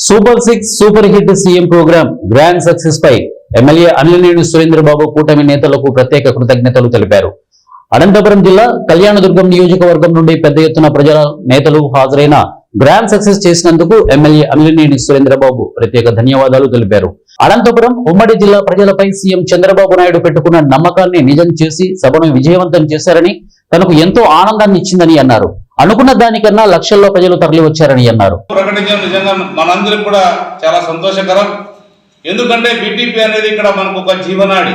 Super 6 super hit CM program grand success పై MLA Anilineni Surendrababu కూటమి నేతలకు ప్రత్యేక కృతజ్ఞతలు తెలిపారు. అనంతపురం జిల్లా కళ్యాణదుర్గం నియోజకవర్గం నుండి పెద్ద ఎత్తున ప్రజల నేతలు హాజరైన గ్రాండ్ సక్సెస్ చేసినందుకు ఎమ్మెల్యే అనిలినేని సురేంద్రబాబు ప్రత్యేక ధన్యవాదాలు తెలిపారు. అనంతపురం ఉమ్మడి జిల్లా ప్రజలపై సీఎం చంద్రబాబు నాయుడు పెట్టుకున్న నమ్మకాన్ని నిజం చేసి సభను విజయవంతం చేశారని, తనకు ఎంతో ఆనందాన్ని ఇచ్చిందని అన్నారు. అనుకున్న దానికన్నా లక్షల్లో ప్రజలు తరలి వచ్చారని అన్నారు. ప్రకటించడం నిజంగా మనందరికి కూడా చాలా సంతోషకరం. ఎందుకంటే బీటీపీ అనేది ఇక్కడ మనకు ఒక జీవనాడి.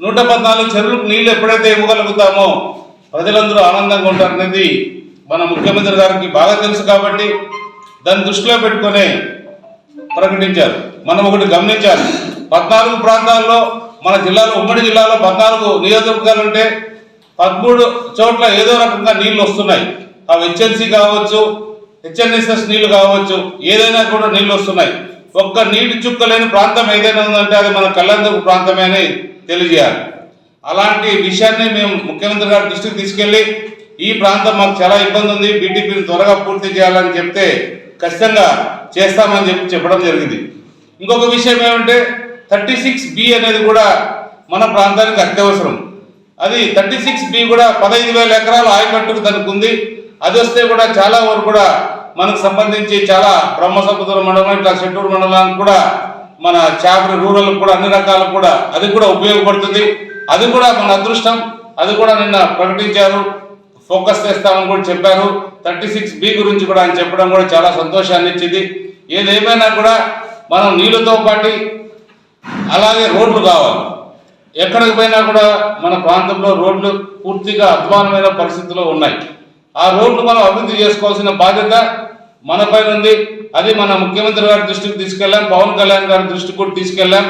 114 చెరువులకు నీళ్లు ఎప్పుడైతే ఇవ్వగలుగుతామో ప్రజలందరూ ఆనందంగా ఉంటారనేది మన ముఖ్యమంత్రి గారికి బాగా తెలుసు. కాబట్టి దాన్ని దృష్టిలో పెట్టుకునే ప్రకటించారు. మనం ఒకటి గమనించాలి, 14 ప్రాంతాల్లో మన జిల్లాలో, ఉమ్మడి జిల్లాలో 14 నియోజకవర్గాలు ఉంటే 13 చోట్ల ఏదో రకంగా నీళ్లు వస్తున్నాయి. అవి హెచ్ఎన్సీ కావచ్చు, హెచ్ఎన్ఎస్ఎస్ నీళ్లు కావచ్చు, ఏదైనా కూడా నీళ్లు వస్తున్నాయి. ఒక్క నీటి చుక్క లేని ప్రాంతం ఏదైనా ఉందంటే అది మన కళ్యాణదుర్గం ప్రాంతమే అని తెలియజేయాలి. అలాంటి విషయాన్ని మేము ముఖ్యమంత్రి గారి దృష్టికి తీసుకెళ్లి, ఈ ప్రాంతం మాకు చాలా ఇబ్బంది ఉంది, బీటీపీని త్వరగా పూర్తి చేయాలని చెప్తే ఖచ్చితంగా చేస్తామని చెప్పడం జరిగింది. ఇంకొక విషయం ఏమంటే 36B అనేది కూడా మన ప్రాంతానికి అత్యవసరం. అది 36B కూడా 15,000 ఎకరాల ఆయకట్టుకు దానికి ఉంది. అది వస్తే కూడా చాలా వరకు కూడా మనకు సంబంధించి చాలా బ్రహ్మసముద్రం మండలం, ఇట్లా చెట్టూరు మండలానికి కూడా, మన చాపరి రూరల్ కూడా, అన్ని రకాలకు కూడా అది కూడా ఉపయోగపడుతుంది. అది కూడా మన అదృష్టం. అది కూడా నిన్న ప్రకటించారు, ఫోకస్ చేస్తామని కూడా చెప్పారు. 36B గురించి కూడా ఆయన చెప్పడం కూడా చాలా సంతోషాన్ని ఇచ్చింది. ఏదేమైనా కూడా మనం నీళ్ళతో పాటు అలాగే రోడ్లు కావాలి. ఎక్కడికి పోయినా కూడా మన ప్రాంతంలో రోడ్లు పూర్తిగా అధ్వానమైన పరిస్థితిలో ఉన్నాయి. ఆ రోడ్లు మనం అభివృద్ధి చేసుకోవాల్సిన బాధ్యత మనపైన ఉంది. అది మన ముఖ్యమంత్రి గారి దృష్టికి తీసుకెళ్ళాం, పవన్ కళ్యాణ్ గారి దృష్టికి కూడా తీసుకెళ్ళాం.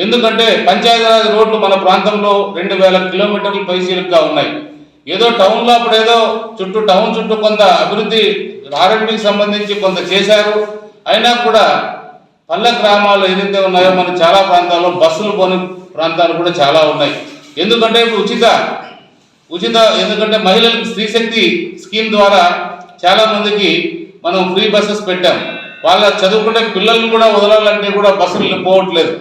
ఎందుకంటే పంచాయతీరాజ్ రోడ్లు మన ప్రాంతంలో 2,000 కిలోమీటర్లు పైసీలుగా ఉన్నాయి. ఏదో టౌన్లో అప్పుడు ఏదో టౌన్ చుట్టూ కొంత అభివృద్ధి ఆర్ఎండ్బికి సంబంధించి కొంత చేశారు. అయినా కూడా పల్లె గ్రామాలు ఏదైతే ఉన్నాయో మన చాలా ప్రాంతాల్లో బస్సులు పోని ప్రాంతాలు కూడా చాలా ఉన్నాయి. ఎందుకంటే ఇప్పుడు ఉచిత ఎందుకంటే మహిళలకు స్త్రీశక్తి స్కీమ్ ద్వారా చాలా మందికి మనం ఫ్రీ బస్సెస్ పెట్టాం. వాళ్ళ చదువుకునే పిల్లల్ని కూడా వదలాలంటే కూడా బస్సులు పోవట్లేదు.